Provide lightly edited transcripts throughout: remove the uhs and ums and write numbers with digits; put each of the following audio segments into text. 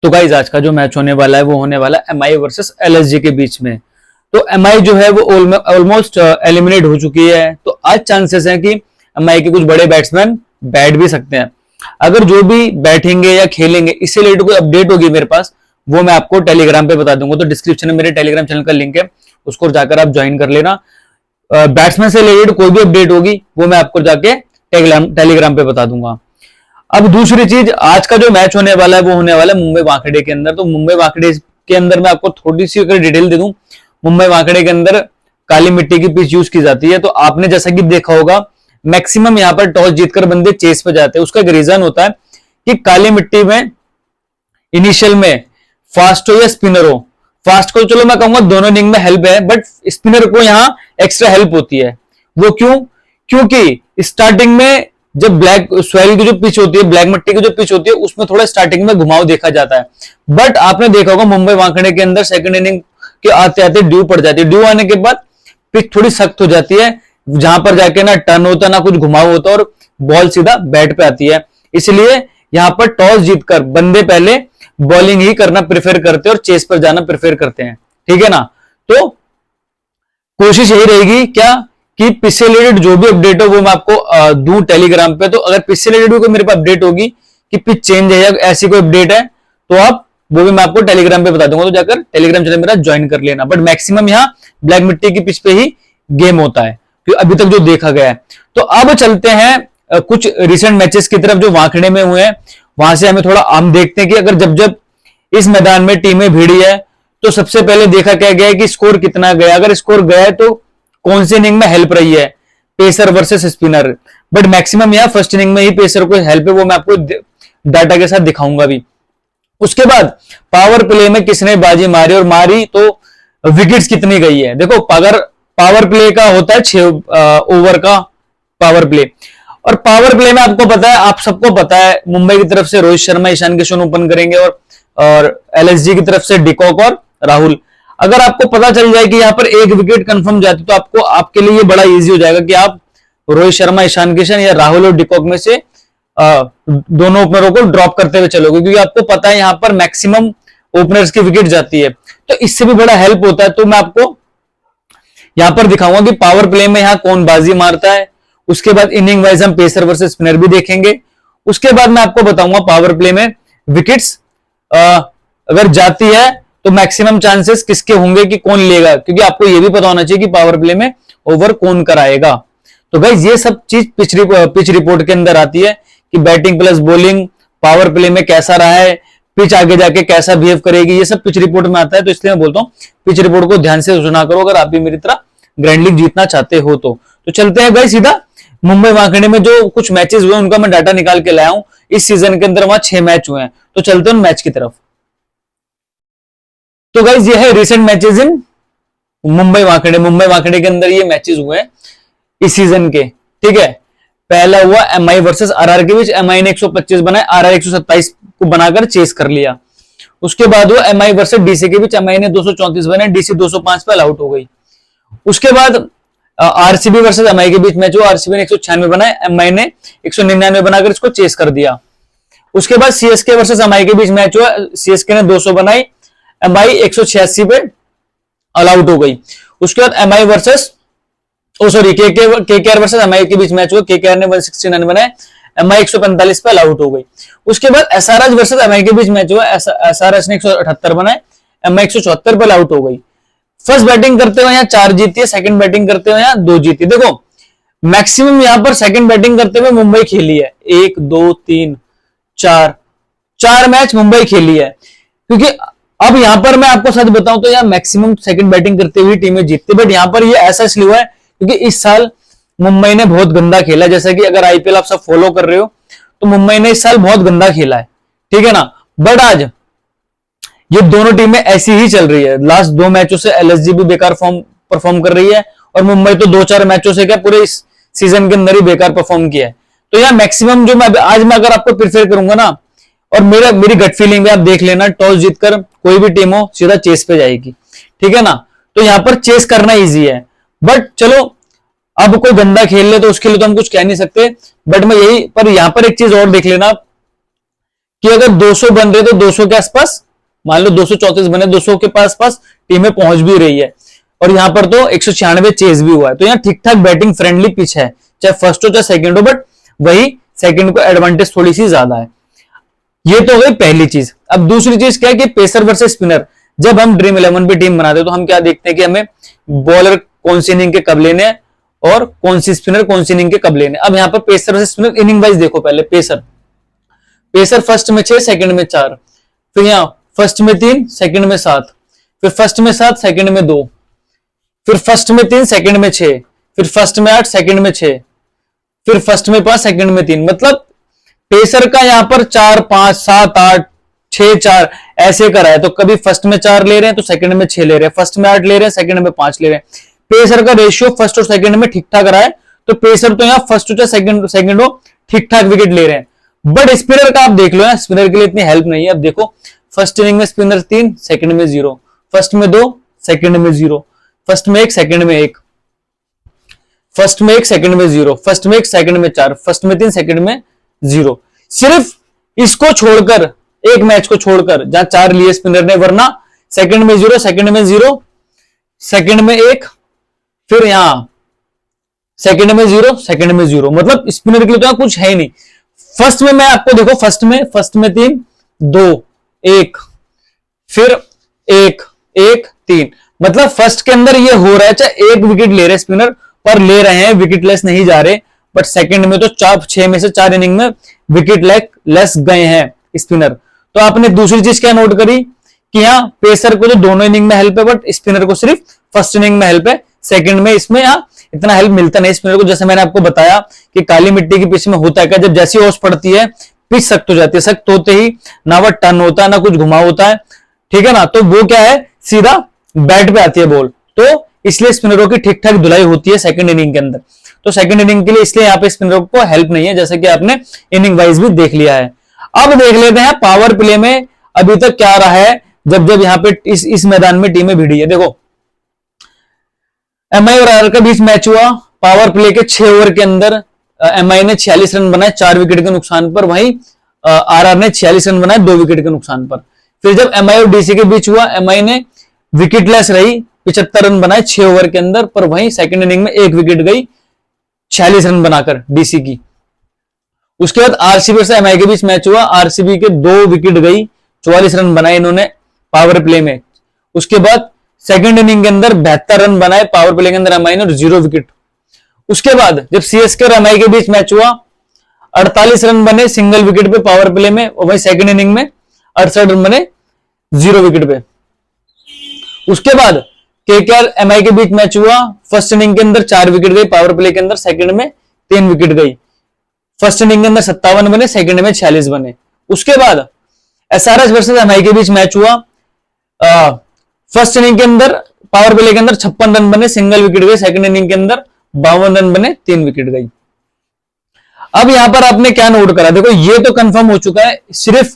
तो गाइज आज का जो मैच होने वाला है वो होने वाला है एमआई वर्सेस एलएसजी के बीच में। तो एमआई जो है वो ऑलमोस्ट एलिमिनेट हो चुकी है। तो आज चांसेस हैं कि एमआई के कुछ बड़े बैट्समैन बैठ भी सकते हैं। अगर जो भी बैठेंगे या खेलेंगे इससे रिलेटेड कोई अपडेट होगी मेरे पास, वो मैं आपको टेलीग्राम पे बता दूंगा। तो डिस्क्रिप्शन में मेरे टेलीग्राम चैनल का लिंक है, उसको जाकर आप ज्वाइन कर लेना। बैट्समैन से रिलेटेड कोई भी अपडेट होगी वो मैं आपको जाके टेलीग्राम पे बता दूंगा। अब दूसरी चीज, आज का जो मैच होने वाला है वो होने वाला है मुंबई वानखेड़े के अंदर। तो मुंबई वानखेड़े के अंदर मैं आपको थोड़ी सी अगर डिटेल दे दूं, मुंबई वानखेड़े के अंदर काली मिट्टी की पिच यूज की जाती है। तो आपने जैसा कि देखा होगा मैक्सिमम यहां पर टॉस जीतकर बंदे चेस पे जाते हैं। उसका एक रीजन होता है कि काली मिट्टी में इनिशियल में फास्ट हो या स्पिनर हो, फास्ट को चलो मैं कहूंगा दोनों इनिंग में हेल्प है, बट स्पिनर को यहां एक्स्ट्रा हेल्प होती है। वो क्यों? क्योंकि स्टार्टिंग में जब ब्लैक सॉइल की जो पिच होती है, ब्लैक मिट्टी की जो पिच होती है, उसमें थोड़ा स्टार्टिंग में घुमाव देखा जाता है। बट आपने देखा होगा मुंबई वानखेड़े के अंदर सेकंड इनिंग के आते आते ड्यू पड़ जाती है। ड्यू आने के बाद पिच थोड़ी सख्त हो जाती है, जहां पर जाके ना टर्न होता ना कुछ घुमाव होता और बॉल सीधा बैट पे आती है। इसलिए यहां पर टॉस जीतकर बंदे पहले बॉलिंग ही करना प्रेफर करते हैं और चेस पर जाना प्रेफर करते हैं। ठीक है ना? तो कोशिश यही रहेगी क्या कि पिच से रिलेटेड जो भी अपडेट हो वो मैं आपको दूं टेलीग्राम पे। तो अगर पिच से रिलेटेड कोई मेरे पास अपडेट होगी कि पिच चेंज है या ऐसी कोई अपडेट है तो आप वो भी मैं आपको टेलीग्राम पे बता दूंगा। तो जाकर टेलीग्राम चैनल मेरा ज्वाइन कर लेना। बट मैक्सिमम यहाँ ब्लैक मिट्टी की पिच पे ही गेम होता है अभी तक जो देखा गया है। तो अब चलते हैं कुछ रिसेंट मैचेस की तरफ जो वानखेड़े में हुए हैं, वहां से हमें थोड़ा हम देखते हैं कि अगर जब जब इस मैदान में टीमें भिड़ी है तो सबसे पहले देखा क्या गया है कि स्कोर कितना गया। अगर स्कोर गया है तो कौन सी इनिंग में हेल्प रही है, pacer versus spinner. But maximum यहां फर्स्ट इनिंग में ही पेसर को हेल्प है, वो मैं आपको डाटा के साथ दिखाऊंगा भी। उसके बाद पावर प्ले में किसने बाजी मारी और मारी तो विकेट्स कितनी गई है। देखो अगर पावर प्ले का होता है 6 ओवर का पावर प्ले, और पावर प्ले में आपको पता है, आप सबको पता है, मुंबई की तरफ से रोहित शर्मा ईशान किशन ओपन करेंगे और एलएसजी की तरफ से डिकॉक और राहुल। अगर आपको पता चल जाए कि यहां पर एक विकेट कंफर्म जाती तो आपको आपके लिए ये बड़ा इजी हो जाएगा कि आप रोहित शर्मा ईशान किशन या राहुल और डिकॉक में से दोनों ओपनरों को ड्रॉप करते हुए चलोगे, क्योंकि आपको पता है यहां पर मैक्सिमम ओपनर्स की विकेट जाती है। तो इससे भी बड़ा हेल्प होता है। तो मैं आपको यहां पर दिखाऊंगा कि पावर प्ले में यहां कौन बाजी मारता है। उसके बाद इनिंग वाइज हम पेसर वर्सेस स्पिनर भी देखेंगे। उसके बाद मैं आपको बताऊंगा पावर प्ले में विकेट्स अगर जाती है तो मैक्सिमम चांसेस किसके होंगे कि कौन लेगा, क्योंकि आपको यह भी पता होना चाहिए कि पावर प्ले में ओवर कौन कराएगा। तो गाइस ये सब चीज पिच रिपोर्ट के अंदर आती है कि batting plus bowling power play में कैसा रहा है, पिच आगे जाके कैसा बिहेव करेगी, ये सब पिच रिपोर्ट में आता है। तो इसलिए मैं बोलता हूं पिच रिपोर्ट को ध्यान से सुना करो अगर आप भी मेरी तरह ग्रैंड लीग जीतना चाहते हो। तो चलते हैं गाइस सीधा मुंबई वानखेड़े में जो कुछ मैचेस हुए उनका मैं डाटा निकाल के लाया हूं। इस सीजन के अंदर वहां 6 मैच हुए हैं। तो चलते हैं मैच की तरफ। तो गाइस ये है recent matches in Mumbai Wankhede के अंदर ये मैचेस हुए हैं इस सीजन के। ठीक है, पहला हुआ एमआई वर्सेस आरआर के बीच। एमआई ने 125 बनाए, आरआर 127 को बनाकर चेस कर लिया। उसके बाद हुआ एमआई वर्सेस डीसी के बीच। एमआई ने 234 बनाए, डीसी 205 पे आउट हो गई। उसके बाद आरसीबी वर्सेस एमआई के बीच मैच हुआ। आरसीबी ने 196 बनाए, एमआई ने 199 बनाकर इसको चेस कर दिया। उसके बाद सीएसके वर्सेस एमआई के बीच मैच हुआ। सीएसके ने 200 बनाई, एमआई 186 पे ऑल आउट हो गई। उसके बाद MI versus KKR versus MI के बीच मैच हुआ। केकेआर ने 169 बनाए, एमआई 145 पे ऑल आउट हो गई। उसके बाद एसआरएच वर्सेस एमआई के बीच मैच हुआ। एसआरएच ने 178 बनाए, एमआई 174 पे ऑल आउट हो गई। फर्स्ट बैटिंग करते हुए यहां 4 जीती है, सेकंड बैटिंग करते हुए यहां 2 जीती। देखो मैक्सिमम यहां पर सेकंड बैटिंग करते हुए मुंबई खेली है। 1 2 3 4 मैच मुंबई खेली है। क्योंकि अब यहां पर मैं आपको सच बताऊं तो यहां मैक्सिमम सेकंड बैटिंग करते हुए टीमें जीतती, बट यहां पर ये ऐसा इसलिए हुआ है क्योंकि इस साल मुंबई ने बहुत गंदा खेला। जैसा कि अगर आईपीएल आप सब फॉलो कर रहे हो तो मुंबई ने इस साल बहुत गंदा खेला है। ठीक है ना? बट आज ये दोनों टीमें ऐसी ही चल रही है। लास्ट 2 मैचों से एलएसजी भी बेकार परफॉर्म कर रही है और मुंबई तो 2-4 मैचों से क्या पूरे इस सीजन के अंदर ही बेकार परफॉर्म किया है। तो यहां मैक्सिमम जो मैं आज मैं अगर आपको प्रेफर करूंगा ना, और मेरी गट फीलिंग में आप देख लेना, टॉस जीतकर कोई भी टीम हो सीधा चेस पे जाएगी। ठीक है ना? तो यहां पर चेस करना इजी है। बट चलो अब कोई गंदा खेल ले तो उसके लिए तो हम कुछ कह नहीं सकते। बट मैं यहां पर एक चीज और देख लेना कि अगर 200 बन रहे तो 200 के आसपास, मान लो 234 बने, 200 के पास टीमें पहुंच भी रही है। और यहां पर तो 196 चेज भी हुआ है, तो यहाँ ठीक ठाक बैटिंग फ्रेंडली पिच है, चाहे फर्स्ट हो चाहे सेकंड हो, बट वही सेकंड को एडवांटेज थोड़ी सी ज्यादा है। ये तो हो गई पहली चीज। अब दूसरी चीज क्या है कि पेसर वर्सेस स्पिनर। जब हम ड्रीम 11 पे टीम बनाते हैं तो हम क्या देखते हैं कि हमें बॉलर कौन सी इनिंग के कब लेने हैं और कौन सी स्पिनर कौन सी इनिंग के कब लेने। अब यहाँ पर pacer versus spinner inning wise देखो। पहले पेसर फर्स्ट में 6, सेकंड में 4, फिर यहाँ फर्स्ट में 3, सेकंड में 7, फिर फर्स्ट में 7, सेकंड में 2, फिर फर्स्ट में 3, सेकंड में 6, फिर फर्स्ट में 8, सेकंड में 6, फिर फर्स्ट में 5, सेकंड में 3। मतलब पेसर का यहां पर 4, 5, 7, 8, 6, 4 ऐसे करा है। तो कभी फर्स्ट में 4 ले रहे हैं तो सेकंड में 6 ले रहे हैं, फर्स्ट में 8 ले रहे हैं, सेकंड में 5 ले रहे हैं। पेसर का रेशियो फर्स्ट और सेकंड में ठीक ठाक रहा है, तो पेसर तो यहां फर्स्ट हो चाहे सेकंड हो ठीक ठाक विकेट ले रहे हैं। बट स्पिनर का आप देख लो, स्पिनर के लिए इतनी हेल्प नहीं है। अब देखो फर्स्ट इनिंग में स्पिनर 3, सेकंड में 0, फर्स्ट में 2, सेकंड में 0, फर्स्ट में 1, सेकंड में 1, फर्स्ट में 1, सेकंड में 0, फर्स्ट में 1, सेकंड में 4, फर्स्ट में 3, सेकंड में 0। सिर्फ इसको छोड़कर, एक मैच को छोड़कर जहां 4 लिए स्पिनर ने, वरना सेकंड में 0, सेकंड में 0, सेकंड में 1, फिर यहां सेकंड में 0, सेकंड में 0। मतलब स्पिनर के लिए तो कुछ है ही नहीं। फर्स्ट में मैं आपको देखो, फर्स्ट में 3, 2, 1, फिर 1, 1, 3। मतलब फर्स्ट के अंदर ये हो रहा है, चाहे 1 विकेट ले रहे स्पिनर पर ले रहे हैं, विकेट लेस नहीं जा रहे। बट सेकंड में तो 6 में से 4 इनिंग में विकेट लेस गए हैं स्पिनर। तो आपने दूसरी चीज क्या नोट करी कि यहाँ पेसर को तो दोनों इनिंग में हेल्प है, बट स्पिनर को सिर्फ फर्स्ट इनिंग में हेल्प है, सेकंड में इसमें यहाँ इतना हेल्प मिलता नहीं स्पिनर को। जैसे मैंने आपको बताया कि काली मिट्टी की पिच में होता है क्या, जब जैसी ओस पड़ती है पिच सख्त हो जाती है, सख्त होते ही ना वह टर्न होता है ना कुछ घुमाव होता है, ठीक है ना। तो वो क्या है, सीधा बैट पे आती है बॉल, तो इसलिए स्पिनरों की ठीक ठाक धुलाई होती है सेकंड इनिंग के अंदर। तो सेकंड इनिंग के लिए इसलिए यहाँ पे स्पिनरों को हेल्प नहीं है, जैसे कि आपने इनिंग वाइज भी देख लिया है। अब देख लेते हैं पावर प्ले में अभी तक क्या रहा है, जब यहाँ पे इस मैदान में टीमें भिड़ी है। देखो एमआई और आरआर का बीच मैच हुआ, पावर प्ले के 6 ओवर के अंदर एमआई ने 46 रन बनाए 4 विकेट के नुकसान पर, वहीं आरआर ने 46 रन बनाए 2 विकेट के नुकसान पर। फिर जब एमआई और डीसी के बीच हुआ, एमआई ने विकेट लेस रही, 75 रन बनाए 6 ओवर के अंदर, पर वहीं सेकंड इनिंग में 1 विकेट गई 46 रन बनाकर डीसी की। उसके बाद आरसीबी से एमआई के बीच मैच हुआ, आरसीबी के 2 विकेट गई, 44 रन बनाए इन्होंने पावर प्ले में। उसके बाद सेकंड इनिंग के अंदर 72 रन बनाए पावर प्ले के अंदर एमआई ने और 0 विकेट। उसके बाद जब सीएसके और एमआई के बीच मैच हुआ, 48 रन बने सिंगल विकेट पे पावर प्ले में, और वही सेकंड इनिंग में 68 रन बने 0 विकेट पे। उसके बाद केकेआर एमआई के बीच मैच हुआ, फर्स्ट इनिंग के अंदर 4 विकेट गई पावर प्ले के अंदर, सेकंड में 3 विकेट गई। फर्स्ट इनिंग के अंदर 57 बने, सेकंड में 46 बने। उसके बाद एसआरएच वर्सेस एमआई के बीच मैच हुआ, फर्स्ट इनिंग के अंदर पावर प्ले के अंदर 56 रन बने, सिंगल विकेट गई, सेकंड इनिंग के अंदर 52 रन बने, 3 विकेट गई। अब यहां पर आपने क्या नोट करा, देखो ये तो कंफर्म हो चुका है, सिर्फ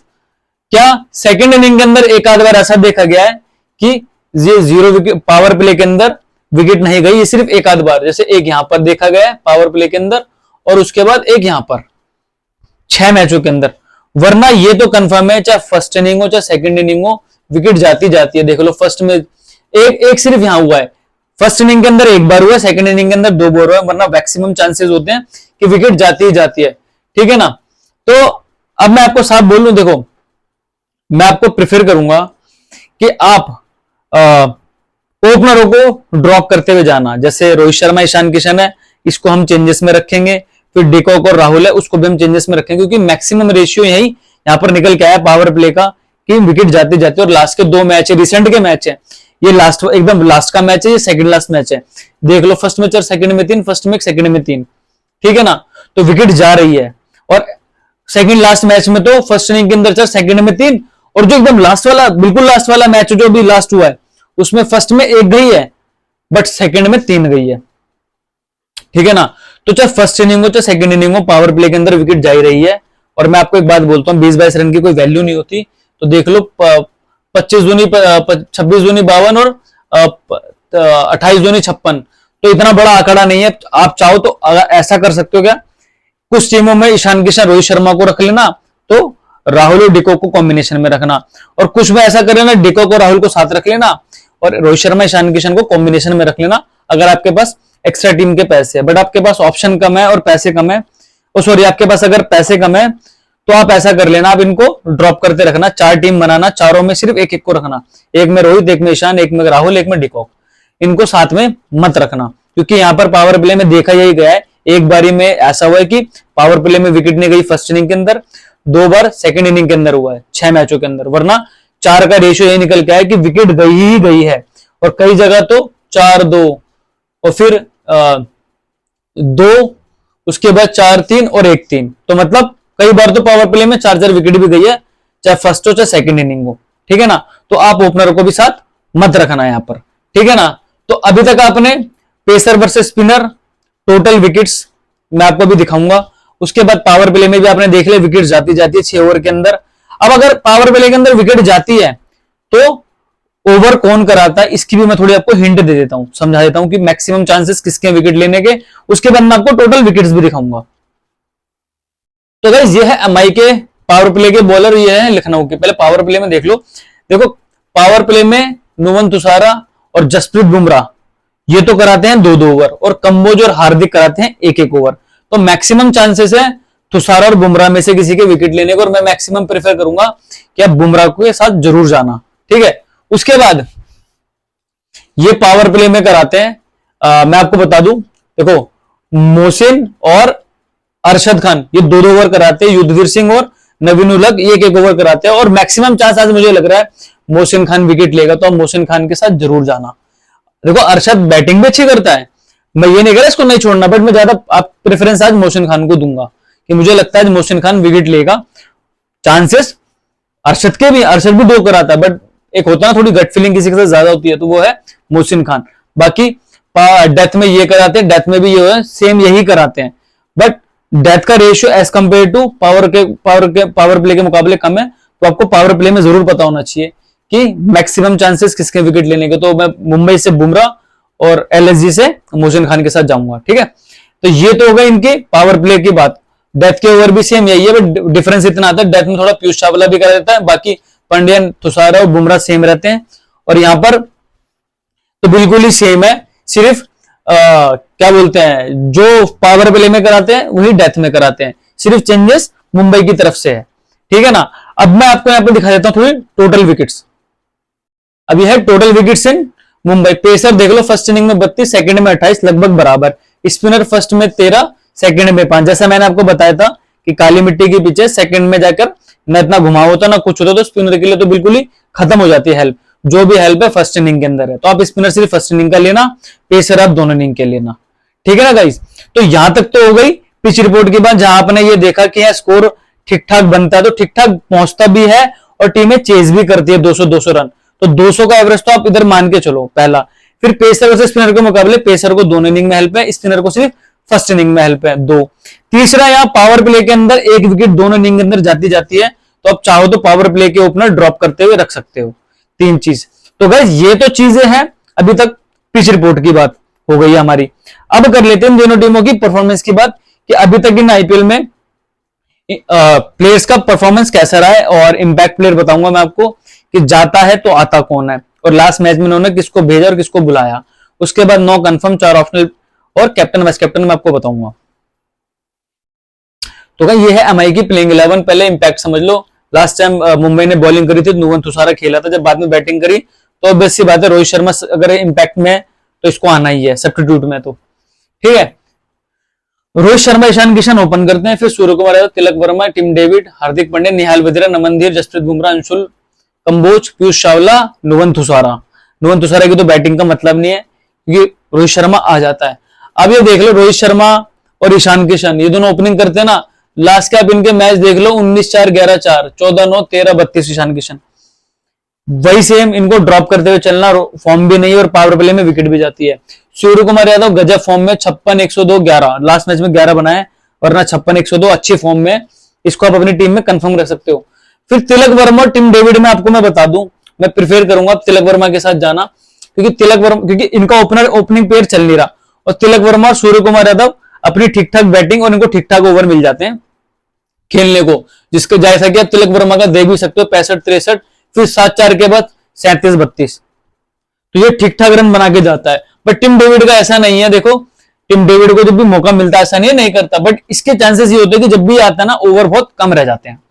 क्या सेकंड इनिंग के अंदर एक आध बार ऐसा देखा गया है कि ये 0 विकेट पावर प्ले के अंदर विकेट नहीं गई, ये सिर्फ एक आध बार, जैसे एक यहां पर देखा गया है पावर प्ले के अंदर, और उसके बाद एक यहां पर 6 मैचों के अंदर। वरना ये तो कंफर्म है, चाहे फर्स्ट इनिंग हो चाहे सेकंड इनिंग हो, विकेट जाती है। देख लो फर्स्ट में एक सिर्फ यहां हुआ है, फर्स्ट इनिंग के अंदर 1 बार हुआ, सेकंड इनिंग के अंदर 2 बार हुआ, वरना मैक्सिमम चांसेस होते हैं कि विकेट जाती है, ठीक है ना। तो अब मैं आपको साफ बोल लूं, देखो मैं आपको प्रेफर करूंगा कि आप ओपनरों को ड्रॉप करते हुए जाना। जैसे रोहित शर्मा, ईशान किशन है, इसको हम चेंजेस में रखेंगे, फिर डिकॉक और राहुल है, उसको भी हम चेंजेस में रखेंगे, क्योंकि मैक्सिमम रेशियो यही यहां पर निकल के आया पावर प्ले का कि विकेट जाते और लास्ट के 2 मैच है, रिसेंट के मैच है, ये लास्ट एकदम लास्ट का मैच है, ये सेकंड लास्ट मैच है। देख लो फर्स्ट में 4, सेकंड में 3, फर्स्ट में 1, सेकंड में 3, ठीक है ना। तो विकेट जा रही है, और सेकंड लास्ट मैच में तो फर्स्ट इनिंग के अंदर 4, सेकंड में 3, और जो एकदम लास्ट वाला, बिल्कुल लास्ट वाला मैच जो अभी लास्ट हुआ है, उसमें फर्स्ट में 1 गई है बट सेकंड में 3 गई है, ठीक है ना। तो चाहे फर्स्ट इनिंग हो चाहे सेकंड इनिंग हो, पावर प्ले के अंदर विकेट जा ही रही है। और मैं आपको एक बात बोलता हूं, 20-22 रन की कोई वैल्यू नहीं होती। तो देख लो 26 दूनी 26 दूनी 52 और 28 दूनी 56, तो इतना बड़ा आंकड़ा नहीं है। आप चाहो तो ऐसा कर सकते हो क्या, कुछ टीमों में ईशान किशन, रोहित शर्मा को रख लेना, तो राहुल और डिकॉक को कॉम्बिनेशन में रखना, और कुछ में ऐसा कर लेना डिकॉक और राहुल को साथ रख लेना और रोहित शर्मा ईशान किशन को कॉम्बिनेशन में रख लेना अगर आपके पास एक्स्ट्रा टीम के पैसे है। बट आपके पास ऑप्शन कम है और पैसे कम है, सॉरी आपके पास अगर पैसे कम है तो आप ऐसा कर लेना, आप इनको ड्रॉप करते रखना, 4 टीम बनाना, चारों में सिर्फ एक एक को रखना, एक में रोहित, एक में ईशान, एक में राहुल, एक में डिकॉक, इनको साथ में मत रखना। क्योंकि यहां पर पावर प्ले में देखा यही गया है, एक बारी में ऐसा हुआ है कि पावर प्ले में विकेट नहीं गई फर्स्ट इनिंग के अंदर, 2 बार सेकंड इनिंग के अंदर हुआ है 6 मैचों के अंदर, वरना 4 का रेशियो यही निकल के आया कि विकेट गई ही गई है, और कई जगह तो 4-2 और फिर 2, उसके बाद 4-3 और 1-3, तो मतलब कई बार तो पावर प्ले में 4-4 विकेट भी गई है, चाहे फर्स्ट हो चाहे सेकंड इनिंग हो, ठीक है ना। तो आप ओपनर को भी साथ मत रखना यहां पर, ठीक है ना। तो अभी तक आपने pacer versus spinner, total wickets मैं आपको भी दिखाऊंगा, उसके बाद पावर प्ले में भी आपने देख लिया विकेट जाती जाती है 6 ओवर के अंदर। अब अगर पावर प्ले के अंदर विकेट जाती है तो ओवर कौन कराता है इसकी भी मैं थोड़ी आपको हिंट दे देता हूं, समझा देता हूं कि मैक्सिमम चांसेस किसके विकेट लेने के, उसके बाद मैं आपको टोटल विकेट्स भी दिखाऊंगा। तो गाइस ये है एमआई के पावर प्ले के बॉलर, ये है लखनऊ के। पहले पावर प्ले में देख लो, देखो पावर प्ले में नुवन तुषारा और जसप्रीत बुमराह ये तो कराते हैं 2-2 ओवर, और कंबोज और हार्दिक कराते हैं 1-1 ओवर। तो मैक्सिमम चांसेस है तुषारा और बुमराह में से किसी के विकेट लेने को, और मैं मैक्सिमम प्रेफर करूंगा कि आप बुमराह के साथ जरूर जाना, ठीक है। उसके बाद ये पावर प्ले में कराते हैं मैं आपको बता दूं, देखो मोहसिन और अरशद खान ये 2-2 ओवर कराते हैं, युद्धवीर सिंह और नवीन उलग ये 1-1 ओवर कराते हैं, और मैक्सिमम चांस आज मुझे लग रहा है मोहसिन खान विकेट लेगा, तो आप मोहसिन खान के साथ जरूर जाना। देखो अरशद बैटिंग भी अच्छी करता है, मैं ये नहीं कह रहा इसको नहीं छोड़ना, बट मैं ज्यादा आप प्रेफरेंस आज मोहसिन खान को दूंगा कि मुझे लगता है मोहसिन खान विकेट लेगा। चांसेस अरशद भी 2 कराता है, बट एक होता है ना थोड़ी गट फीलिंग किसी के साथ ज्यादा होती है, तो वो है मोहसिन खान। बाकी डेथ में ये कराते हैं, डेथ में भी ये सेम यही कराते हैं, बट डेथ का ratio as compare to power play के मुकाबले कम है, तो आपको पावर प्ले में जरूर पता होना चाहिए कि मैक्सिमम चांसेस किसके विकेट लेने के। तो मैं मुंबई से बुमराह और एलएसजी से मोहसिन खान के साथ जाऊंगा, ठीक है। तो ये तो हो गई इनके पावर प्ले की बात। डेथ के ओवर भी सेम यही है, बट डिफरेंस इतना आता है, डेथ में थोड़ा पीयूष चावला भी कर देता है, बाकी पंड्या, तुषारा और बुमराह सेम रहते हैं, और यहां पर तो बिल्कुल ही सेम है, सिर्फ क्या बोलते हैं जो पावर प्ले में कराते हैं वही डेथ में कराते हैं, सिर्फ चेंजेस मुंबई की तरफ से है, ठीक है ना। अब मैं आपको यहां पर दिखा देता हूं थोड़ी टोटल विकेट्स। अभी है total wickets in Mumbai. Pacer देख लो, फर्स्ट इनिंग में 32, सेकंड में 28, लगभग बराबर। स्पिनर फर्स्ट में 13, सेकंड में 5। जैसा मैंने आपको बताया था कि काली मिट्टी के पीछे सेकंड में जाकर न इतना घुमाव होता ना कुछ होता, तो स्पिनर के लिए तो बिल्कुल ही खत्म हो जाती है हेल्प, जो भी हेल्प है फर्स्ट इनिंग के अंदर है। तो आप स्पिनर सिर्फ फर्स्ट इनिंग का लेना, पेसर आप दोनों इनिंग के लेना, ठीक है ना गाइस। तो यहां तक तो हो गई पिच रिपोर्ट की बात, जहां आपने ये देखा कि स्कोर ठीक ठाक बनता है, तो ठीक ठाक पहुंचता भी है और टीमें चेज भी करती है 200-200 रन। तो 200 का एवरेज तो आप इधर मान के चलो पहला। फिर पेसर वर्सेस स्पिनर के मुकाबले पेसर को दोनों इनिंग में हेल्प है, स्पिनर को सिर्फ फर्स्ट इनिंग में हेल्प है 2। तीसरा, यहाँ पावर प्ले के अंदर 1 विकेट दोनों इनिंग के अंदर जाती जाती है, तो आप चाहो तो पावर प्ले के ओपनर ड्रॉप करते हुए रख सकते हो। 3 चीज। तो गाइस ये तो चीजें हैं अभी तक पिच रिपोर्ट की बात हो गई हमारी। अब कर लेते हैं दोनों टीमों की परफॉर्मेंस की बात कि अभी तक इन आईपीएल में प्लेयर्स का परफॉर्मेंस कैसा रहा है, और इंपैक्ट प्लेयर बताऊंगा मैं आपको कि जाता है तो आता कौन है, और लास्ट मैच में उन्होंने किसको भेजा और किसको बुलाया। उसके बाद 9 कंफर्म, 4 ऑप्शनल और कैप्टन वाइस कैप्टन मैं आपको बताऊंगा। तो क्या ये है एमआई की प्लेइंग 11। पहले इंपैक्ट समझ लो। लास्ट टाइम मुंबई ने बॉलिंग करी थी, नुवन तुषारा खेला था, जब बाद में बैटिंग करी तो ऑब्वियस सी बात है रोहित शर्मा अगर इंपैक्ट में है तो इसको आना ही है सब्स्टिट्यूट में, तो ठीक है। रोहित शर्मा, ईशान किशन ओपन करते हैं, फिर सूर्य कुमार यादव, तिलक वर्मा, टिम डेविड, हार्दिक पांड्या, निहाल वजीरा, नमन धीर, जसप्रीत बुमराह, अंशुल कंबोज, पीयूष चावला, नुवन तुषारा। नुवन तुषारा की तो बैटिंग का मतलब नहीं है क्योंकि रोहित शर्मा आ जाता है। अब ये देख लो रोहित शर्मा और ईशान किशन ये दोनों ओपनिंग करते हैं ना, लास्ट के आप इनके मैच देख लो 19-4, 11-4, 14-9, 13-32 ईशान किशन। वही सेम इनको ड्रॉप करते हुए चलना, फॉर्म भी नहीं है और पावर प्ले में विकेट भी जाती है। सूर्य कुमार यादव गजब फॉर्म में, 56, 102, 11, लास्ट मैच में 11 बनाए, वरना 56, 102 अच्छी फॉर्म में, इसको आप अपनी टीम में कंफर्म रख सकते हो। फिर तिलक वर्मा और टिम डेविड में आपको मैं बता दूं, मैं प्रिफेयर करूंगा तिलक वर्मा के साथ जाना, क्योंकि इनका ओपनिंग पेयर चल नहीं रहा, और तिलक वर्मा और सूर्य कुमार यादव अपनी ठीक ठाक बैटिंग और इनको ठीक ठाक ओवर मिल जाते हैं, खेलने को, जिसके जैसा कि आप तिलक वर्मा का देख भी सकते हो 65-63, फिर 7-4 के बाद 37-32, तो ये ठीक ठाक रन बना के जाता है। बट टिम डेविड का ऐसा नहीं है, देखो टिम डेविड को जब भी मौका मिलता है ऐसा नहीं करता, बट इसके चांसेस ये होते हैं कि जब भी आता है ना ओवर बहुत कम रह जाते हैं।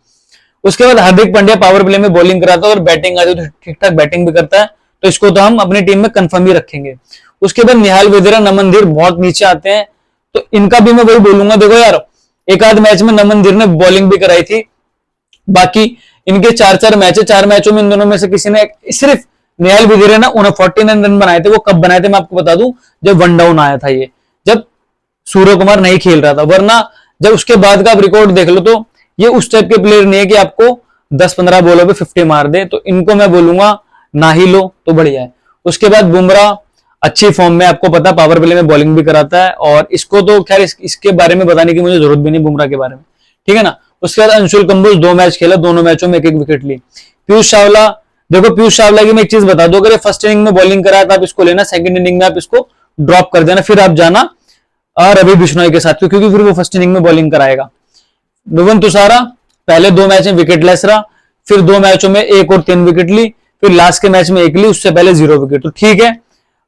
उसके बाद हार्दिक पांड्या पावर प्ले में बॉलिंग कराता है और बैटिंग आती है तो ठीक ठाक बैटिंग भी करता है, तो इसको तो हम अपनी टीम में कंफर्म ही रखेंगे। उसके बाद निहाल वेदेरा, नमन धीर बहुत नीचे आते हैं, तो इनका भी मैं वही बोलूंगा। देखो यार, एक आध मैच में नमन धीर ने बॉलिंग भी कराई थी, बाकी इनके 4-4 मैच है, 4 मैचों में इन दोनों में से किसी ने, सिर्फ निहाल वेदेरा ना 49 रन बनाए थे। वो कब बनाए थे मैं आपको बता दूं, जब वन डाउन आया था, ये जब सूर्य कुमार नहीं खेल रहा था, वरना जब उसके बाद का आप रिकॉर्ड देख लो तो ये उस टाइप के प्लेयर नहीं है कि आपको 10-15 बॉलों पे 50 मार दे, तो इनको मैं बोलूंगा ना ही लो तो बढ़िया है। उसके बाद बुमराह अच्छी फॉर्म में, आपको पता पावर प्ले में बॉलिंग भी कराता है, और इसको तो खैर इसके बारे में बताने की मुझे जरूरत भी नहीं बुमराह के बारे में, ठीक है ना। उसके बाद अंशुल कंबोज 2 मैच खेला, दोनों मैचों में 1-1 विकेट ली। पीयूष चावला, देखो पीयूष चावला की मैं एक चीज बता दो, अगर ये फर्स्ट इनिंग में बॉलिंग कराया तो आप इसको लेना, सेकंड इनिंग में आप इसको ड्रॉप कर देना, फिर आप जाना रवि बिश्नोई के साथ, क्योंकि फिर वो फर्स्ट इनिंग में बॉलिंग कराएगा। भुवन तुषारा पहले 2 मैच में विकेटलेस रहा, फिर 2 मैचों में 1 और 3 विकेट ली, फिर लास्ट के मैच में 1 ली, उससे पहले 0 विकेट, तो ठीक है।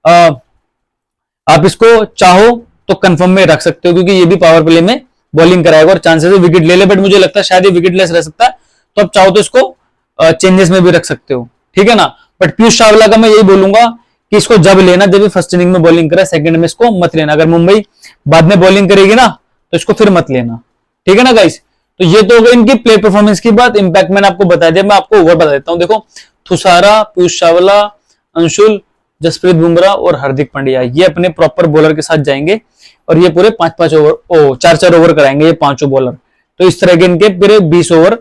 आप इसको चाहो तो कंफर्म में रख सकते हो, क्योंकि ये भी पावर प्ले में बॉलिंग कराएगा और चांसेस है विकेट ले ले, बट मुझे लगता है शायद ये विकेटलेस रह सकता है, तो आप चाहो तो इसको चेंजेस में भी रख सकते हो, ठीक है ना। बट पीयूष चावला का मैं यही बोलूंगा कि इसको जब लेना, जब फर्स्ट इनिंग में बॉलिंग करे, सेकंड में इसको मत लेना। अगर मुंबई बाद में बॉलिंग करेगी ना तो इसको फिर मत लेना, ठीक है ना गाइस। तो ये तो हो गई इनकी प्ले परफॉर्मेंस की बात। इंपैक्ट मैंने आपको बता दिया, मैं आपको ओवर बता देता हूं। देखो थुसारा, पीयूष चावला, अंशुल, जसप्रीत बुमराह और हार्दिक पांड्या, ये अपने प्रॉपर बॉलर के साथ जाएंगे और ये पूरे 5-5 ओवर, 4-4 ओवर कराएंगे ये पांचों बॉलर, तो इस तरह के इनके पूरे 20 ओवर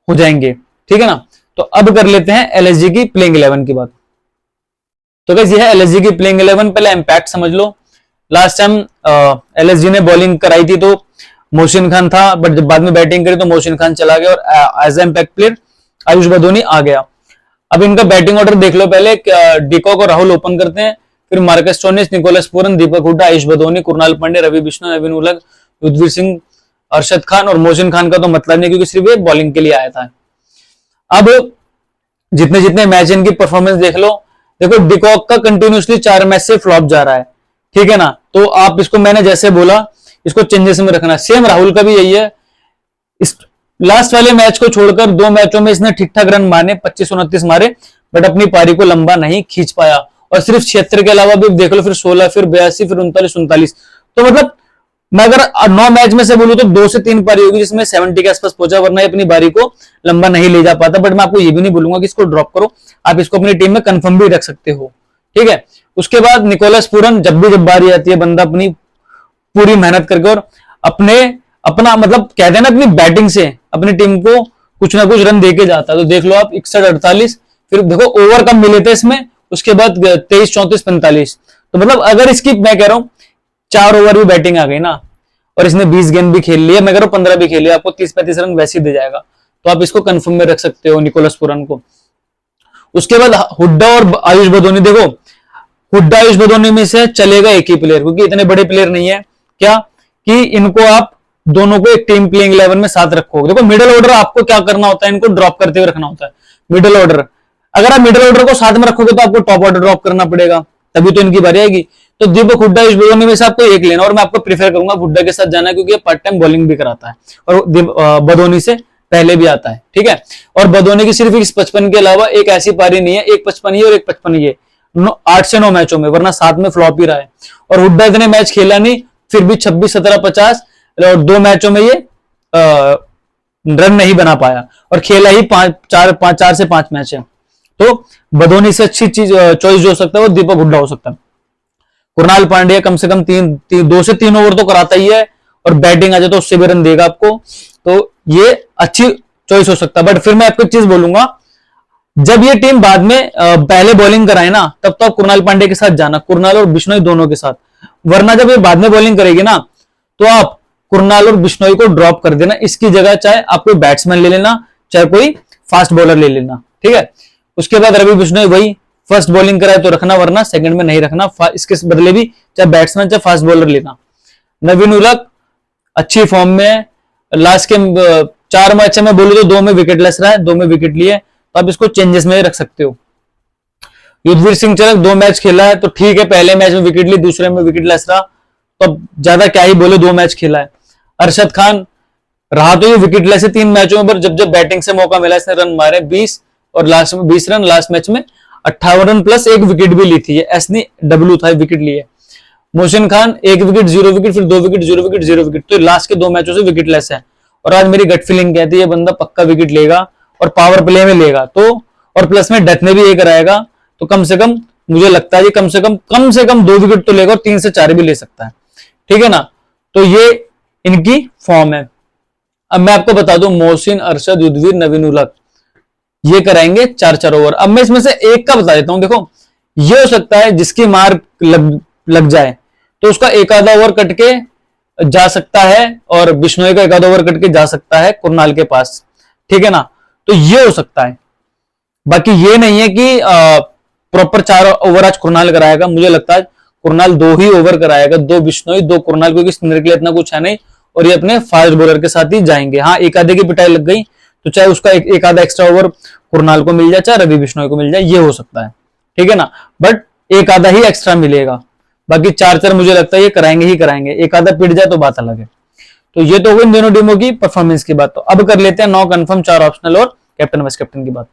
हो जाएंगे, ठीक है ना। तो अब कर लेते हैं एलएसजी की प्लेइंग 11 की बात। तो गाइस ये है एलएसजी की प्लेइंग 11। पहले इंपैक्ट समझ लो। लास्ट टाइम एलएसजी ने बॉलिंग कराई थी तो मोहसिन खान था, बट जब बाद में बैटिंग करी तो मोहसिन खान चला गया और as a impact player Ayush Badoni आ गया। अब इनका बैटिंग ऑर्डर देख लो। पहले डिकॉक और राहुल ओपन करते हैं, फिर मार्कस स्टोइनिस, निकोलस पूरन, दीपक हुड्डा, आयुष बदोनी, कुरनाल पांडे, रवि बिश्नोई, नवीन उलग, युद्धवीर सिंह, अरशद खान और मोहसिन खान का तो मतलब नहीं, क्योंकि सिर्फ ये बॉलिंग के लिए आया था। अब जितने जितने मैच इनकी परफॉर्मेंस देख लो, देखो डिकॉक का कंटिन्यूसली 4 मैच से फ्लॉप जा रहा है, ठीक है ना। तो आप इसको, मैंने जैसे बोला, इसको चेंजेस में रखना। सेम राहुल का भी यही है। इस लास्ट वाले मैच को छोड़कर 2 मैचों में इसने ठीक ठाक रन मारे, 25-29 मारे, बट अपनी पारी को लंबा नहीं खींच पाया। और सिर्फ 76 के अलावा भी देख लो, फिर 16, फिर 82, फिर 39-39, तो मतलब मैं अगर 9 मैच में से बोलूं तो 2 से 3 पारी होगी जिसमें 70 के आसपास पहुंचा, वरना अपनी बारी को लंबा नहीं ले जा पाता। बट मैं आपको ये भी नहीं बोलूंगा कि इसको ड्रॉप करो, आप इसको अपनी टीम में कंफर्म भी रख सकते हो, ठीक है। उसके बाद निकोलस पूरन, जब बारी आती है बंदा अपनी पूरी मेहनत करके और अपना मतलब कहते हैं ना, अपनी बैटिंग से अपनी टीम को कुछ ना कुछ रन देके जाता है। तो देख लो आप 61-48, फिर देखो ओवर कम मिले थे इसमें, उसके बाद 23-34-45, तो मतलब अगर इसकी मैं कह रहा हूं 4 ओवर भी बैटिंग आ गई ना, और इसने 20 गेंद भी खेल लिया, मैं कह रहा हूं 15 भी खेल लिया, आपको 30-35 रन वैसे ही दे जाएगा। तो आप इसको कंफर्म में रख सकते हो निकोलस पूरन को। उसके बाद हुड्डा और आयुष बदोनी, देखो हुड्डा आयुष बदोनी में से चलेगा एक ही प्लेयर, क्योंकि इतने बड़े प्लेयर नहीं है क्या कि इनको आप दोनों को एक टीम प्लेइंग 11 में साथ रखोगे। देखो मिडिल ऑर्डर आपको क्या करना होता है, इनको ड्रॉप करते हुए रखना होता है। मिडिल ऑर्डर, अगर आप मिडिल ऑर्डर को साथ में रखोगे तो आपको टॉप ऑर्डर ड्रॉप करना पड़ेगा, तभी तो इनकी बारी आएगी। तो दीपक हुड्डा इस बदोनी में से आपको एक लेना, और मैं आपको प्रीफर करूंगा हुड्डा के साथ जाना, क्योंकि ये पार्ट टाइम बॉलिंग भी कराता है और बदोनी से पहले भी आता है, ठीक है। और बदोनी की सिर्फ इस 55 के अलावा एक ऐसी पारी नहीं है, एक 55 ये और एक 55 ये, 8 से 9 मैचों में, वरना 7 में फ्लॉप ही रहा है। और हुड्डा इतने मैच खेला नहीं, फिर भी 26, 17, 50 और 2 मैचों में ये रन नहीं बना पाया, और खेला ही 4 से 5 मैच है। तो बदोनी से अच्छी चीज चॉइस जो हो सकता है वो दीपक हुड्डा हो सकता है। कुरनाल पांड्या कम से कम 2 से 3 ओवर तो कराता ही है, और बैटिंग आ जाए तो उससे भी रन देगा आपको, तो ये अच्छी चॉइस हो सकता है। बट फिर मैं आपको एक चीज बोलूंगा, जब ये टीम बाद में पहले बॉलिंग कराए ना, तब तो आप कुरनाल पांड्या के साथ जाना, कुरनाल और बिश्नोई दोनों के साथ। वरना जब ये बाद में बॉलिंग करेगी ना, तो आप कुरनाल और बिश्नोई को ड्रॉप कर देना, इसकी जगह चाहे आप कोई बैट्समैन ले लेना, चाहे कोई फास्ट बॉलर ले लेना, ठीक है। उसके बाद रवि बिश्नोई वही फर्स्ट बॉलिंग कराए तो रखना, वरना सेकंड में नहीं रखना, इसके बदले भी चाहे बैट्समैन चाहे फास्ट बॉलर लेना। नवीन उलग अच्छी फॉर्म में, लास्ट के 4 मैच में बोलूं तो 2 में विकेट लेस रहा है, 2 में विकेट लिए, तो आप इसको चेंजेस में रख सकते हो। युद्धवीर सिंह चहल 2 मैच खेला है तो ठीक है, पहले मैच में विकेट ली, दूसरे में विकेट लेस रहा, तो ज्यादा क्या ही बोले, 2 मैच खेला है। अरशद खान रहा तो ये विकेट लेस है 3 मैचों में, पर जब जब बैटिंग से मौका मिला इसने रन मारे 20 और लास्ट में 20 रन, लास्ट मैच में 58 रन प्लस 1 विकेट भी ली थी, ये एसनी डब्ल्यू था, विकेट लिए। मोहसिन खान 1 विकेट 0 विकेट, फिर 2 विकेट 0 विकेट 0 विकेट, तो लास्ट के 2 मैचों से विकेट लेस है। और आज मेरी गट फीलिंग कहती है ये बंदा पक्का विकेट लेगा और पावर प्ले में लेगा, तो और प्लस में डेथ में भी 1 कराएगा, तो कम से कम मुझे लगता है कम से कम 2 विकेट तो लेगा और 3 से 4 भी ले सकता है, ठीक है ना। तो ये इनकी फॉर्म है। अब मैं आपको बता दूं, मोहसिन, अरशद, युद्धवीर, नवीन उलक ये कराएंगे 4-4 ओवर। अब मैं इसमें से एक का बता देता हूं, देखो ये हो सकता है जिसकी मार लग जाए तो उसका एक आधा ओवर कट के जा सकता है और बिश्नोई का एक आधा ओवर कट के जा सकता है कुरनाल के पास, ठीक है ना। तो ये हो सकता है, बाकी ये नहीं है कि प्रॉपर 4 ओवर आज कुरनाल कराएगा। मुझे लगता है कुरनाल 2 ही ओवर कराएगा, 2 बिश्नोई 2 कुरनाल, क्योंकि स्पिनर के लिए इतना कुछ है नहीं और ये अपने फास्ट बॉलर के साथ ही जाएंगे। हाँ, एक आधे की पिटाई लग गई तो चाहे उसका एक आधा एक्स्ट्रा ओवर कुरनाल को मिल जाए, चाहे रवि बिश्नोई को मिल जाए, ये हो सकता है, ठीक है ना। बट एक आधा ही एक्स्ट्रा मिलेगा, बाकी 4-4 मुझे लगता है ये कराएंगे ही कराएंगे, एक आधा पिट जाए तो बात अलग है। तो ये तो हो गई इन दोनों टीमों की परफॉर्मेंस की बात। तो अब कर लेते हैं 9 कंफर्म, 4 ऑप्शनल और कैप्टन वाइस कैप्टन की बात।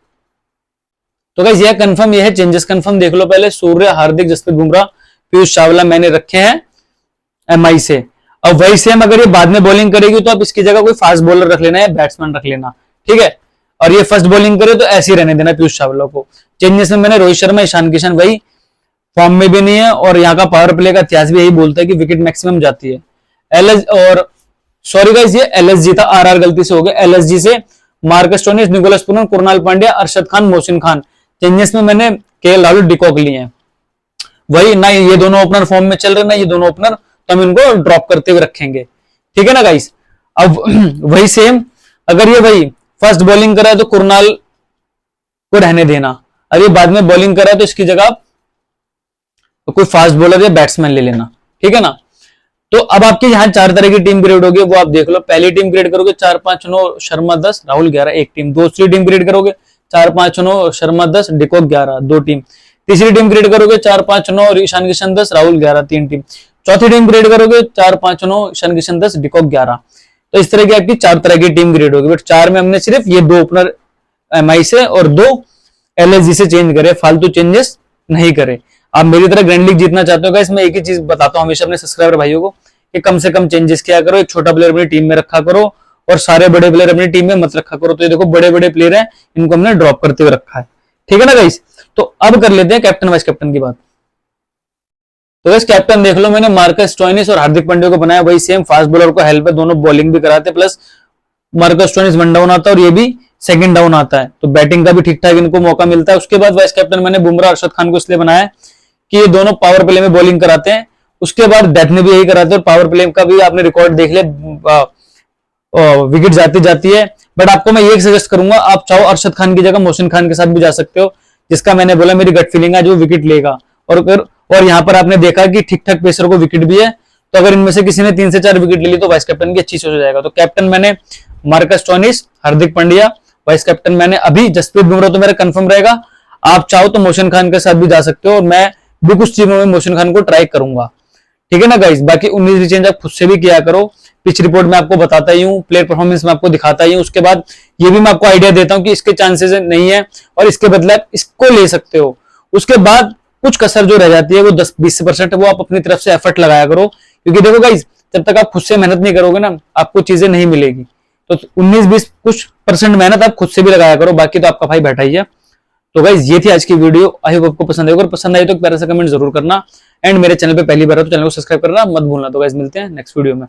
तो गाइस ये कंफर्म, ये है चेंजेस कंफर्म, देख लो पहले। सूर्य, हार्दिक, जसप्रीत बुमराह, पीयूष चावला मैंने रखे हैं एमआई से। अब वही सेम अगर ये बाद में बॉलिंग करेगी तो आप इसकी जगह कोई फास्ट बॉलर रख लेना या बैट्समैन रख लेना, ठीक है। और ये फर्स्ट बॉलिंग करे तो ऐसे ही रहने देना पीयूष चावला को। चेंजेस में मैंने रोहित शर्मा, ईशान किशन, वही फॉर्म में भी नहीं है और यहाँ का पावर प्ले का इतिहास भी यही बोलता है कि विकेट मैक्सिमम जाती है। एलएस और सॉरी गाइस ये एलएसजी था, आरआर गलती से हो गया। एलएसजी से Marcus Stoinis, Nicholas Pooran, Krunal Pandya, Arshad Khan, Mohsin Khan. Changes में मैंने केएल राहुल, डिकॉक लिए हैं। वही ना, ये दोनों ओपनर फॉर्म में चल रहे ना, ये दोनों ओपनर, तो हम इनको ड्रॉप करते हुए रखेंगे, ठीक है ना गाइस। अब वही सेम, अगर ये भाई फर्स्ट बॉलिंग करा है तो कुरनाल को रहने देना, अब ये बाद में बॉलिंग करा है तो इसकी जगह आप कोई फास्ट बॉलर या बैट्समैन ले लेना, ठीक है ना। तो अब आपके यहाँ 4 तरह की टीम क्रिएट होगी, वो आप देख लो। पहली टीम क्रिएट करोगे 4-5-9, शर्मा 10, राहुल 11, एक टीम। दूसरी टीम क्रिएट करोगे 4-5-9, शर्मा 10, डिकॉक 11, 2 टीम। तीसरी टीम क्रिएट करोगे 4-5-9 और ईशान किशन 10, राहुल 11, 3 टीम। चौथी टीम क्रिएट करोगे 4-5-9, ईशान किशन 10, डिकॉक 11। तो इस तरह की आपकी 4 तरह की टीम क्रिएट होगी। बट 4 में हमने सिर्फ ये 2 ओपनर एमआई से और 2 एलएसजी से चेंज करे, फालतू चेंजेस नहीं करे। आप मेरी तरह ग्रैंड लीग जीतना चाहते हो गाइस, मैं एक ही चीज बताता हूं हमेशा अपने सब्सक्राइबर भाइयों को कि कम से कम चेंजेस किया करो। एक छोटा प्लेयर अपनी टीम में रखा करो और सारे बड़े प्लेयर अपनी टीम में मत रखा करो। तो ये देखो बड़े बड़े प्लेयर हैं, इनको हमने ड्रॉप करते हुए रखा है, ठीक है ना गाइस। तो अब कर लेते हैं कैप्टन वाइस कैप्टन की बात। तो गाइस कैप्टन देख लो, मैंने मार्कस स्टोइनिस और हार्दिक पांड्या को बनाया, वही सेम फास्ट बॉलर को हेल्प है, दोनों बॉलिंग भी कराते, प्लस मार्कस स्टोइनिस 1 डाउन आता है और ये भी 2nd डाउन आता है, तो बैटिंग का भी ठीक ठाक इनको मौका मिलता है। उसके बाद वाइस कैप्टन मैंने बुमराह, अरशद खान को इसलिए बनाया कि ये दोनों पावर प्ले में बॉलिंग कराते हैं, उसके बाद डेथ में भी यही कराते हैं और पावर प्ले का भी आपने रिकॉर्ड देख लिया, विकेट जाती है। बट आपको मैं ये सजेस्ट करूंगा, आप चाहो अरशद खान की जगह मोहसिन खान के साथ भी जा सकते हो, जिसका मैंने बोला मेरी गट फीलिंग है जो विकेट लेगा। और यहाँ पर आपने देखा कि ठीक ठाक पेसर को विकेट भी है, तो अगर इनमें से किसी ने 3 से 4 विकेट ले ली तो वाइस कैप्टन की अच्छी सोच हो जाएगा। तो कैप्टन मैंने Marcus Stoinis, Hardik Pandya, vice captain मैंने अभी जसप्रीत बुमराह तो मेरा कंफर्म रहेगा। आप चाहो तो मोहसिन खान के साथ भी जा सकते हो और मैं भी कुछ टीमों में मोहसिन खान को ट्राई करूंगा, ठीक है ना गाइस। बाकी 19 चेंज आप खुद से भी किया करो, पिच रिपोर्ट में आपको बताता ही हूँ, प्लेयर परफॉर्मेंस में आपको दिखाता ही हूँ। उसके बाद ये भी मैं आपको आइडिया देता हूँ कि इसके चांसेस नहीं है और इसके बदले आप इसको ले सकते हो। उसके बाद कुछ कसर जो रह जाती है वो 10-20% वो आप अपनी तरफ से एफर्ट लगाया करो, क्योंकि देखो गाइस जब तक आप खुद से मेहनत नहीं करोगे ना आपको चीजें नहीं मिलेगी। तो 19-20 कुछ % मेहनत आप खुद से भी लगाया करो, बाकी तो आपका भाई बैठा ही है। तो गाइस ये थी आज की वीडियो, आई होप आपको पसंद आएगी। अगर पसंद आई तो प्यारा सा कमेंट जरूर करना एंड मेरे चैनल पे पहली बार हो तो चैनल को सब्सक्राइब करना मत भूलना। तो गाइस मिलते हैं नेक्स्ट वीडियो में।